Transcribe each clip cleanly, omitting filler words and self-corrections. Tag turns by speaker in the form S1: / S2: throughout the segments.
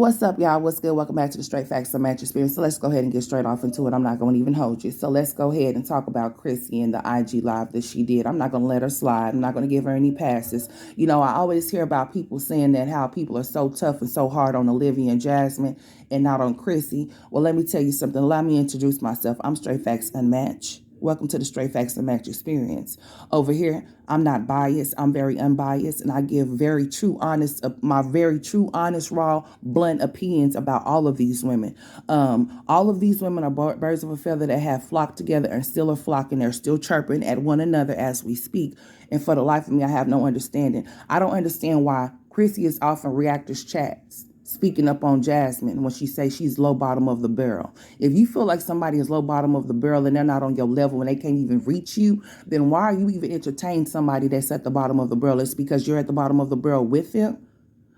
S1: What's up, y'all? What's good? Welcome back to the Straight Facts of Match Experience. So let's go ahead and get straight off into it. I'm not going to even hold you. So let's go ahead and talk about Chrissy and the IG live that she did. I'm not going to let her slide. I'm not going to give her any passes. You know, I always hear about people saying that how people are so tough and so hard on Olivia and Jasmine and not on Chrissy. Well, let me tell you something. Allow me to introduce myself. I'm Straight Facts Unmatched. Welcome to the Straight Facts and Match Experience. Over here, I'm not biased. I'm very unbiased, and I give my very true, honest, raw, blunt opinions about all of these women. All of these women are birds of a feather that have flocked together and still are flocking. They're still chirping at one another as we speak. And for the life of me, I have no understanding. I don't understand why Chrissy is often reactors chats speaking up on Jasmine when she says she's low bottom of the barrel. If you feel like somebody is low bottom of the barrel and they're not on your level and they can't even reach you, then why are you even entertaining somebody that's at the bottom of the barrel? It's because you're at the bottom of the barrel with them.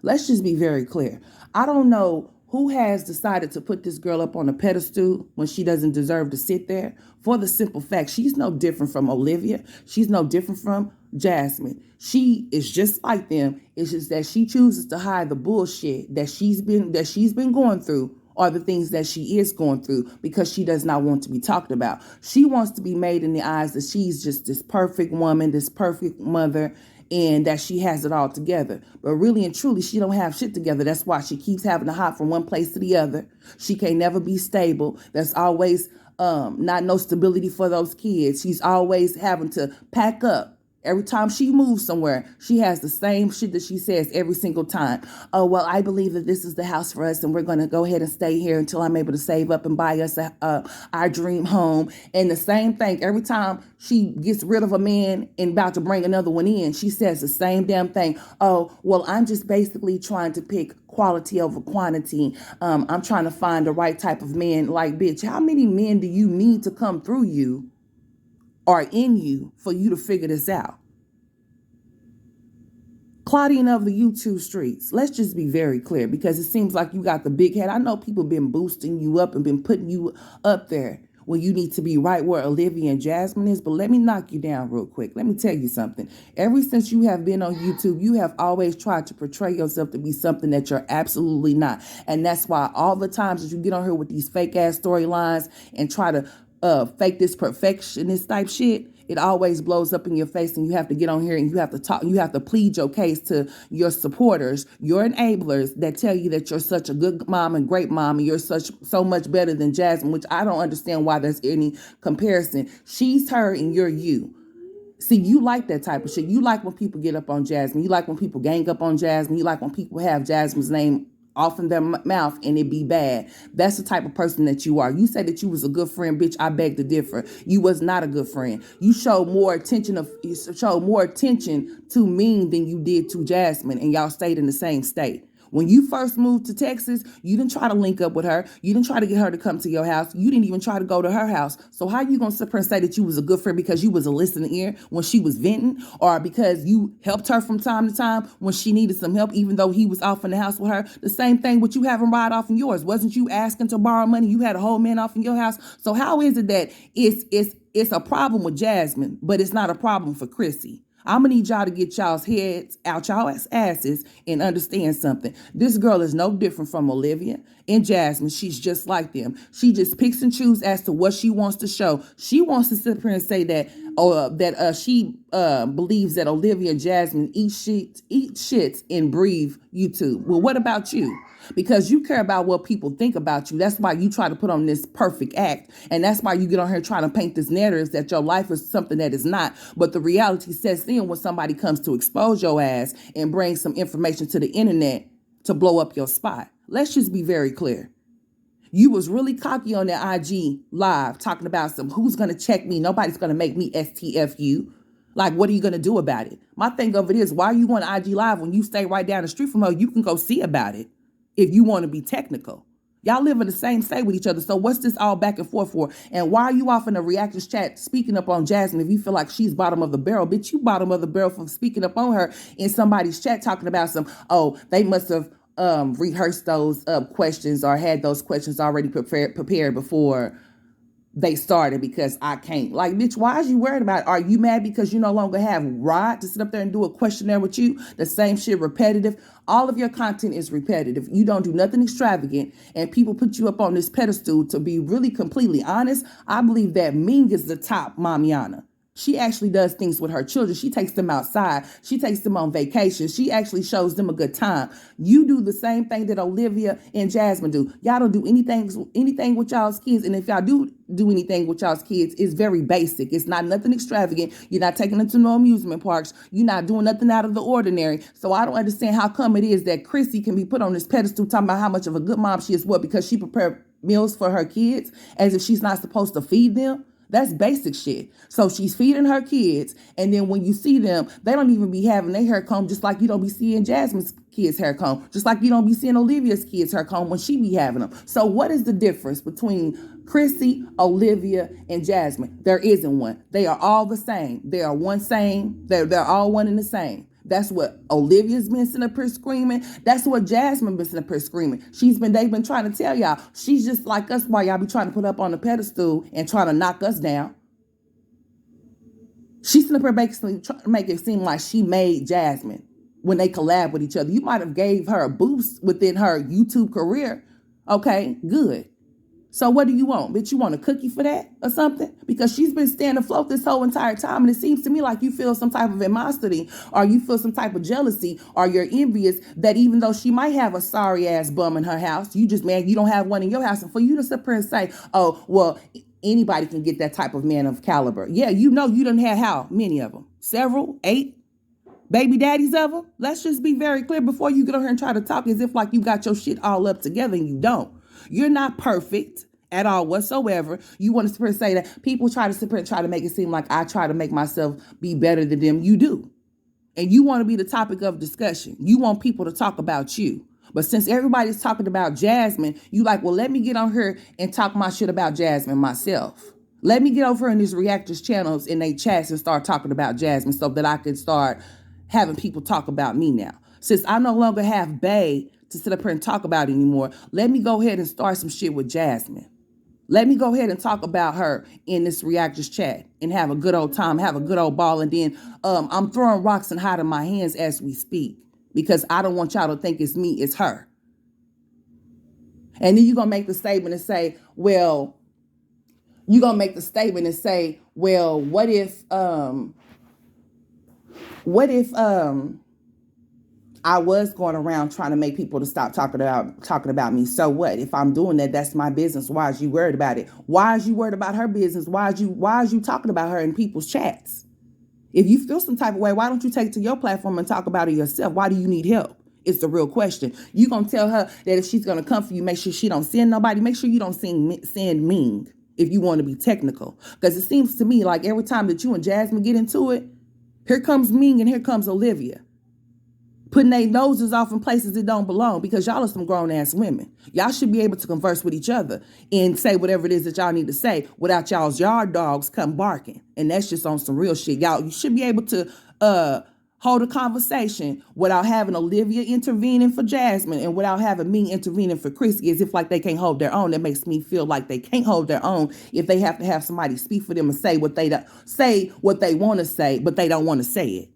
S1: Let's just be very clear. I don't know who has decided to put this girl up on a pedestal when she doesn't deserve to sit there, for the simple fact she's no different from Olivia. She's no different from Jasmine. She is just like them. It's just that she chooses to hide the bullshit that she's been going through, or the things that she is going through, because she does not want to be talked about. She wants to be made in the eyes that she's just this perfect woman, this perfect mother, and that she has it all together. But really and truly, she don't have shit together. That's why she keeps having to hop from one place to the other. She can't never be stable. There's always not no stability for those kids. She's always having to pack up. Every time she moves somewhere, she has the same shit that she says every single time. Oh, well, I believe that this is the house for us, and we're going to go ahead and stay here until I'm able to save up and buy us our dream home. And the same thing, every time she gets rid of a man and about to bring another one in, she says the same damn thing. Oh, well, I'm just basically trying to pick quality over quantity. I'm trying to find the right type of man. Like, bitch, how many men do you need to come through you or in you for you to figure this out? Claudine of the YouTube streets, let's just be very clear, because it seems like you got the big head. I know people been boosting you up and been putting you up there when you need to be right where Olivia and Jasmine is. But let me knock you down real quick. Let me tell you something. Ever since you have been on YouTube, you have always tried to portray yourself to be something that you're absolutely not. And that's why all the times that you get on here with these fake ass storylines and try to fake this perfectionist type shit, it always blows up in your face, and you have to get on here and you have to talk, you have to plead your case to your supporters, your enablers that tell you that you're such a good mom and great mom and you're so much better than Jasmine, which I don't understand why there's any comparison. She's her and you're you. See, you like that type of shit. You like when people get up on Jasmine. You like when people gang up on Jasmine. You like when people have Jasmine's name off in their mouth and it be bad. That's the type of person that you are. You said that you was a good friend, bitch. I beg to differ. You was not a good friend. You showed more attention to Mean than you did to Jasmine, and y'all stayed in the same state. When you first moved to Texas, you didn't try to link up with her. You didn't try to get her to come to your house. You didn't even try to go to her house. So how you going to sit here and say that you was a good friend because you was a listening ear when she was venting, or because you helped her from time to time when she needed some help, even though he was off in the house with her? The same thing with you having Rod off in yours. Wasn't you asking to borrow money? You had a whole man off in your house. So how is it that it's a problem with Jasmine, but it's not a problem for Chrissy? I'm going to need y'all to get y'all's heads out y'all's asses and understand something. This girl is no different from Olivia and Jasmine. She's just like them. She just picks and chooses as to what she wants to show. She wants to sit here and say that she believes that Olivia and Jasmine eat shits and breathe YouTube. Well, what about you? Because you care about what people think about you. That's why you try to put on this perfect act. And that's why you get on here trying to paint this narrative that your life is something that is not. But the reality sets in when somebody comes to expose your ass and bring some information to the internet to blow up your spot. Let's just be very clear. You was really cocky on that IG live talking about who's going to check me. Nobody's going to make me STFU. Like, what are you going to do about it? My thing of it is, why are you on IG live when you stay right down the street from her? You can go see about it. If you want to be technical. Y'all live in the same state with each other. So what's this all back and forth for? And why are you off in the reactors chat speaking up on Jasmine if you feel like she's bottom of the barrel? Bitch, you bottom of the barrel for speaking up on her in somebody's chat talking about they must have rehearsed those questions or had those questions already prepared before they started because I can't. Like, bitch, why is you worried about it? Are you mad because you no longer have Rod to sit up there and do a questionnaire with you? The same shit, repetitive. All of your content is repetitive. You don't do nothing extravagant, and people put you up on this pedestal. To be really completely honest, I believe that Ming is the top Mamiana. She actually does things with her children. She takes them outside. She takes them on vacation. She actually shows them a good time. You do the same thing that Olivia and Jasmine do. Y'all don't do anything with y'all's kids. And if y'all do anything with y'all's kids, it's very basic. It's not nothing extravagant. You're not taking them to no amusement parks. You're not doing nothing out of the ordinary. So I don't understand how come it is that Chrissy can be put on this pedestal talking about how much of a good mom she is. What? Because she prepared meals for her kids as if she's not supposed to feed them? That's basic shit. So she's feeding her kids, and then when you see them, they don't even be having their hair combed, just like you don't be seeing Jasmine's kids' hair combed, just like you don't be seeing Olivia's kids' hair combed when she be having them. So what is the difference between Chrissy, Olivia, and Jasmine? There isn't one. They are all the same. They are one same. They're all one and the same. That's what Olivia's been sitting up here screaming. That's what Jasmine been sitting up here screaming. They've been trying to tell y'all, she's just like us while y'all be trying to put up on the pedestal and trying to knock us down. She's sitting up here basically trying to make it seem like she made Jasmine when they collab with each other. You might have gave her a boost within her YouTube career. Okay, good. So what do you want? Bitch, you want a cookie for that or something? Because she's been staying afloat this whole entire time. And it seems to me like you feel some type of animosity, or you feel some type of jealousy, or you're envious that even though she might have a sorry ass bum in her house, you just, man, you don't have one in your house. And for you to sit there and say, oh, well, anybody can get that type of man of caliber. Yeah, you know you done had how many of them? Several? 8? Baby daddies of them? Let's just be very clear before you get over here and try to talk as if like you got your shit all up together, and you don't. You're not perfect at all whatsoever. You want to say that people try to make it seem like I try to make myself be better than them. You do. And you want to be the topic of discussion. You want people to talk about you. But since everybody's talking about Jasmine, you like, well, let me get on here and talk my shit about Jasmine myself. Let me get over in these reactors channels and they chats and start talking about Jasmine so that I can start having people talk about me now. Since I no longer have Bay to sit up here and talk about anymore, let me go ahead and start some shit with Jasmine. Let me go ahead and talk about her in this reactors chat and have a good old time, have a good old ball. And then I'm throwing rocks and hiding my hands as we speak because I don't want y'all to think it's me, it's her. And then you're going to make the statement and say, well, what if I was going around trying to make people to stop talking about me? So what? If I'm doing that, that's my business. Why is you worried about it? Why is you worried about her business? Why is you talking about her in people's chats? If you feel some type of way, why don't you take it to your platform and talk about it yourself? Why do you need help? It's the real question. You gonna tell her that if she's gonna come for you, make sure she don't send nobody. Make sure you don't send Ming if you want to be technical. Because it seems to me like every time that you and Jasmine get into it, here comes Ming and here comes Olivia, putting their noses off in places that don't belong, because y'all are some grown-ass women. Y'all should be able to converse with each other and say whatever it is that y'all need to say without y'all's yard dogs come barking. And that's just on some real shit. You should be able to hold a conversation without having Olivia intervening for Jasmine and without having me intervening for Chrissy, as if like they can't hold their own. That makes me feel like they can't hold their own if they have to have somebody speak for them and say what they want to say, but they don't want to say it.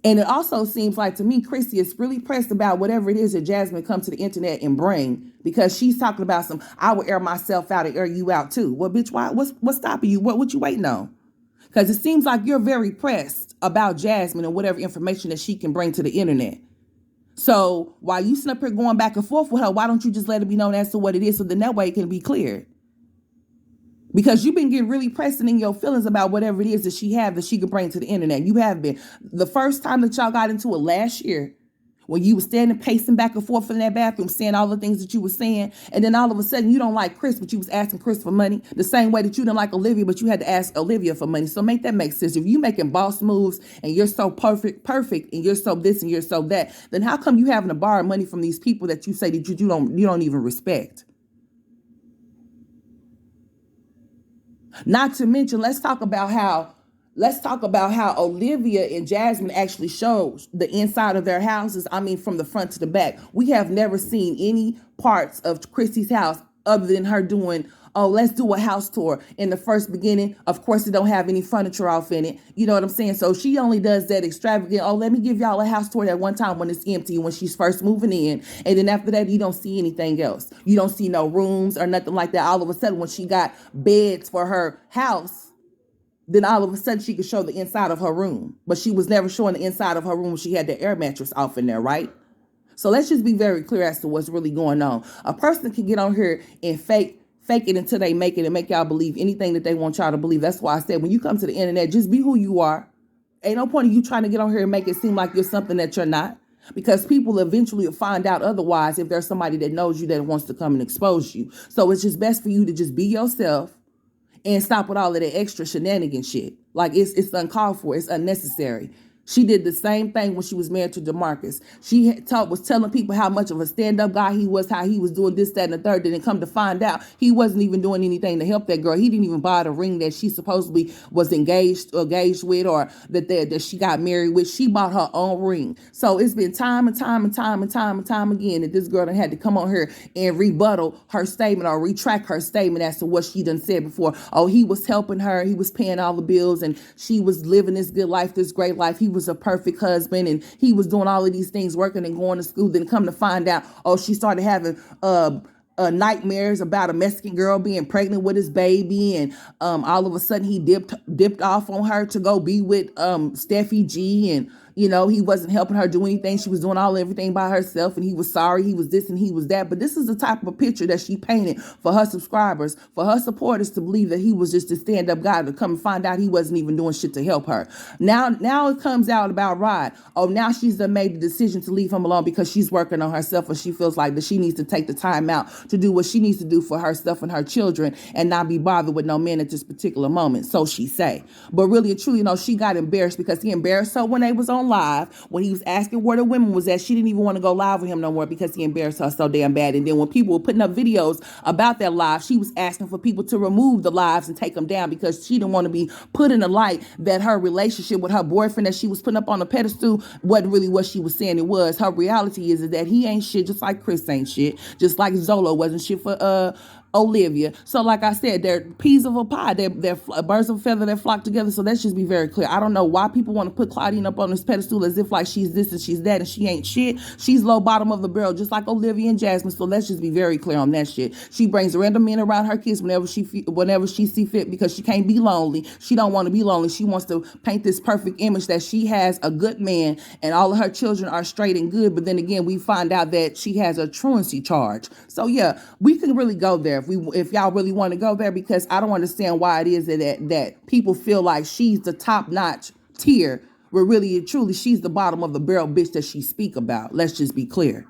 S1: And it also seems like to me, Chrissy is really pressed about whatever it is that Jasmine comes to the internet and bring, because she's talking about I will air myself out and air you out too. Well, bitch, why? What's stopping you? What you waiting on? Because it seems like you're very pressed about Jasmine and whatever information that she can bring to the internet. So while you sit up here going back and forth with her, why don't you just let it be known as to what it is, so then that way it can be cleared? Because you've been getting really pressing in your feelings about whatever it is that she can bring to the internet. You have been. The first time that y'all got into it last year, when you were standing pacing back and forth in that bathroom, saying all the things that you were saying, and then all of a sudden you don't like Chris, but you was asking Chris for money, the same way that you didn't like Olivia, but you had to ask Olivia for money. So make that make sense. If you making boss moves and you're so perfect, and you're so this and you're so that, then how come you having to borrow money from these people that you say that you don't even respect? Not to mention, let's talk about how Olivia and Jasmine actually shows the inside of their houses. I mean, from the front to the back. We have never seen any parts of Chrissy's house other than her doing, oh, let's do a house tour. In the first beginning, of course, it don't have any furniture off in it. You know what I'm saying? So she only does that extravagant, oh, let me give y'all a house tour that one time when it's empty, when she's first moving in. And then after that, you don't see anything else. You don't see no rooms or nothing like that. All of a sudden, when she got beds for her house, then all of a sudden she could show the inside of her room. But she was never showing the inside of her room when she had the air mattress off in there, right? So let's just be very clear as to what's really going on. A person can get on here and fake it until they make it and make y'all believe anything that they want y'all to believe. That's why I said, when you come to the internet, just be who you are. Ain't no point in you trying to get on here and make it seem like you're something that you're not, because people eventually will find out otherwise if there's somebody that knows you that wants to come and expose you. So it's just best for you to just be yourself and stop with all of that extra shenanigan shit. Like, it's uncalled for. It's unnecessary. She did the same thing when she was married to DeMarcus. She was telling people how much of a stand-up guy he was, how he was doing this, that, and the third. Didn't come to find out he wasn't even doing anything to help that girl. He didn't even buy the ring that she supposedly was engaged with, or that she got married with. She bought her own ring. So it's been time and time again that this girl done had to come on here and rebuttal her statement or retract her statement as to what she done said before. Oh, he was helping her. He was paying all the bills, and she was living this good life, this great life. He was a perfect husband, and he was doing all of these things, working and going to school. Then come to find out, oh, she started having nightmares about a Mexican girl being pregnant with his baby, and all of a sudden he dipped off on her to go be with Steffi G, and he wasn't helping her do anything. She was doing everything by herself, and he was sorry. He was this and he was that. But this is the type of a picture that she painted for her subscribers, for her supporters to believe that he was just a stand-up guy, to come and find out he wasn't even doing shit to help her. Now it comes out about Rod. Oh, now she's made the decision to leave him alone because she's working on herself, and she feels like that she needs to take the time out to do what she needs to do for herself and her children, and not be bothered with no man at this particular moment. So she say. But really and truly, she got embarrassed because he embarrassed her when they was on live. When he was asking where the women was at, she didn't even want to go live with him no more because he embarrassed her so damn bad. And then when people were putting up videos about that live, she was asking for people to remove the lives and take them down because she didn't want to be put in the light that her relationship with her boyfriend that she was putting up on the pedestal wasn't really what she was saying it was. Her reality is that he ain't shit, just like Chris ain't shit, just like Zolo wasn't shit for Olivia. So like I said, they're peas of a pie. They're birds of a feather that flock together. So let's just be very clear. I don't know why people want to put Claudine up on this pedestal as if like she's this and she's that and she ain't shit. She's low bottom of the barrel, just like Olivia and Jasmine. So let's just be very clear on that shit. She brings random men around her kids whenever she see fit because she can't be lonely. She don't want to be lonely. She wants to paint this perfect image that she has a good man and all of her children are straight and good. But then again, we find out that she has a truancy charge. So yeah, we can really go there if y'all really want to go there, because I don't understand why it is that people feel like she's the top notch tier, where really and truly she's the bottom of the barrel bitch that she speak about. Let's just be clear.